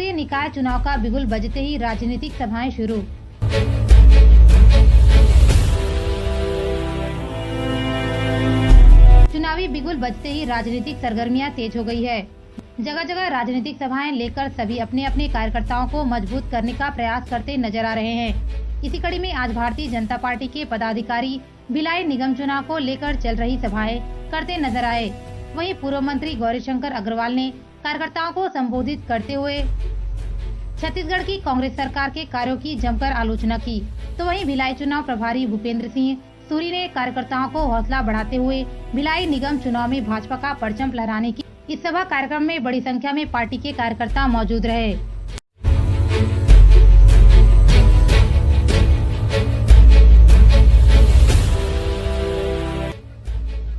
नगरीय निकाय चुनाव का बिगुल बजते ही राजनीतिक सभाएं शुरू। चुनावी बिगुल बजते ही राजनीतिक सरगर्मियां तेज हो गई है। जगह जगह राजनीतिक सभाएं लेकर सभी अपने अपने कार्यकर्ताओं को मजबूत करने का प्रयास करते नजर आ रहे हैं। इसी कड़ी में आज भारतीय जनता पार्टी के पदाधिकारी भिलाई निगम चुनाव को लेकर चल रही सभाएं करते नजर आए। वहीं पूर्व मंत्री गौरीशंकर अग्रवाल ने कार्यकर्ताओं को संबोधित करते हुए छत्तीसगढ़ की कांग्रेस सरकार के कार्यों की जमकर आलोचना की। तो वहीं भिलाई चुनाव प्रभारी भूपेंद्र सिंह सूरी ने कार्यकर्ताओं को हौसला बढ़ाते हुए भिलाई निगम चुनाव में भाजपा का परचम लहराने की। इस सभा कार्यक्रम में बड़ी संख्या में पार्टी के कार्यकर्ता मौजूद रहे।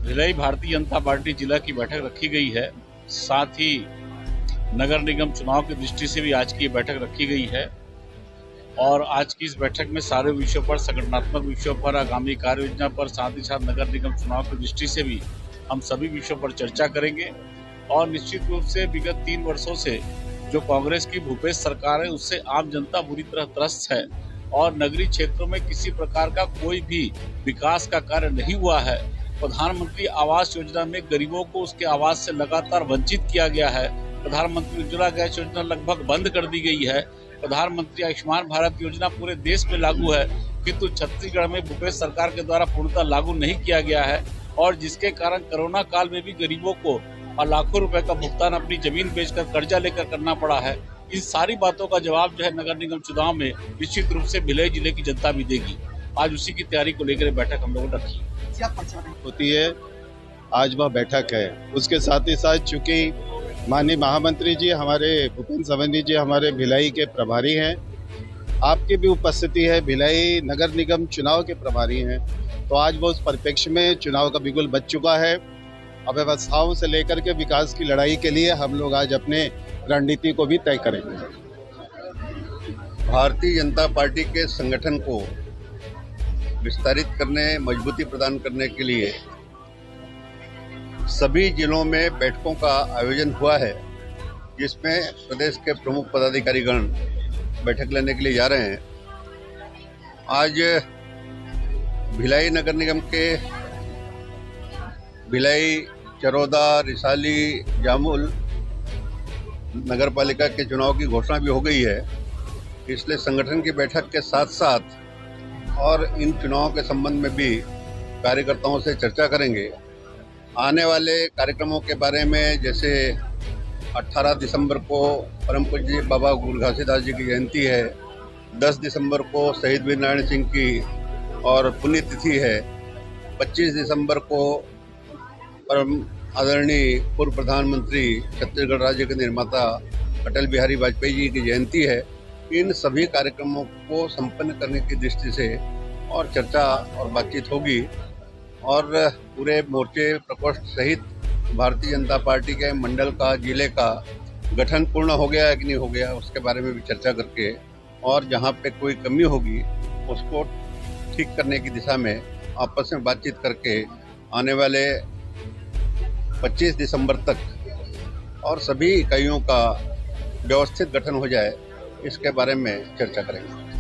भिलाई भारतीय जनता पार्टी जिला की बैठक रखी गई है। साथ ही नगर निगम चुनाव की दृष्टि से भी आज की बैठक रखी गई है और आज की इस बैठक में सारे विषयों पर, संगठनात्मक विषयों पर, आगामी कार्य योजना पर, साथ ही साथ नगर निगम चुनाव की दृष्टि से भी हम सभी विषयों पर चर्चा करेंगे। और निश्चित रूप से विगत 3 वर्षों से जो कांग्रेस की भूपेश सरकार है उससे आम जनता बुरी तरह त्रस्त है और नगरीय क्षेत्रों में किसी प्रकार का कोई भी विकास का कार्य नहीं हुआ है। प्रधानमंत्री आवास योजना में गरीबों को उसके आवास से लगातार वंचित किया गया है। प्रधानमंत्री उज्ज्वला गैस योजना लगभग बंद कर दी गई है। प्रधानमंत्री आयुष्मान भारत योजना पूरे देश में लागू है, किंतु छत्तीसगढ़ में भूपेश सरकार के द्वारा पूर्णतः लागू नहीं किया गया है और जिसके कारण कोरोना काल में भी गरीबों को और लाखों रुपए का भुगतान अपनी जमीन बेचकर कर्जा लेकर करना पड़ा है। इन सारी बातों का जवाब जो है नगर निगम चुनाव में निश्चित रूप से भिलाई जिले की जनता भी देगी। आज उसी की तैयारी को लेकर बैठक हम लोगों ने रखी होती है। आज वह बैठक है। उसके साथ ही साथ चूंकि माननीय महामंत्री जी हमारे भूपेंद्र सवन्नी जी हमारे भिलाई के प्रभारी हैं, आपकी भी उपस्थिति है, भिलाई नगर निगम चुनाव के प्रभारी हैं, तो आज वो उस परिप्रेक्ष्य में चुनाव का बिगुल बज चुका है। अव्यवस्थाओं से लेकर के विकास की लड़ाई के लिए हम लोग आज अपने रणनीति को भी तय करेंगे। भारतीय जनता पार्टी के संगठन को विस्तारित करने, मजबूती प्रदान करने के लिए सभी जिलों में बैठकों का आयोजन हुआ है, जिसमें प्रदेश के प्रमुख पदाधिकारीगण बैठक लेने के लिए जा रहे हैं। आज भिलाई नगर निगम के भिलाई, चरौदा, रिसाली, जामुल नगर पालिका के चुनाव की घोषणा भी हो गई है। इसलिए संगठन की बैठक के साथ साथ और इन चुनावों के संबंध में भी कार्यकर्ताओं से चर्चा करेंगे। आने वाले कार्यक्रमों के बारे में जैसे 18 दिसंबर को परम पूज्य बाबा गुरु घासीदास जी की जयंती है, 10 दिसंबर को शहीद वीर नारायण सिंह की और पुण्यतिथि है, 25 दिसंबर को परम आदरणीय पूर्व प्रधानमंत्री छत्तीसगढ़ राज्य के निर्माता अटल बिहारी वाजपेयी जी की जयंती है। इन सभी कार्यक्रमों को संपन्न करने की दृष्टि से और चर्चा और बातचीत होगी और पूरे मोर्चे प्रकोष्ठ सहित भारतीय जनता पार्टी के मंडल का, जिले का गठन पूर्ण हो गया है कि नहीं हो गया उसके बारे में भी चर्चा करके और जहां पे कोई कमी होगी उसको ठीक करने की दिशा में आपस में बातचीत करके आने वाले 25 दिसंबर तक और सभी इकाइयों का व्यवस्थित गठन हो जाए, इसके बारे में चर्चा करेंगे।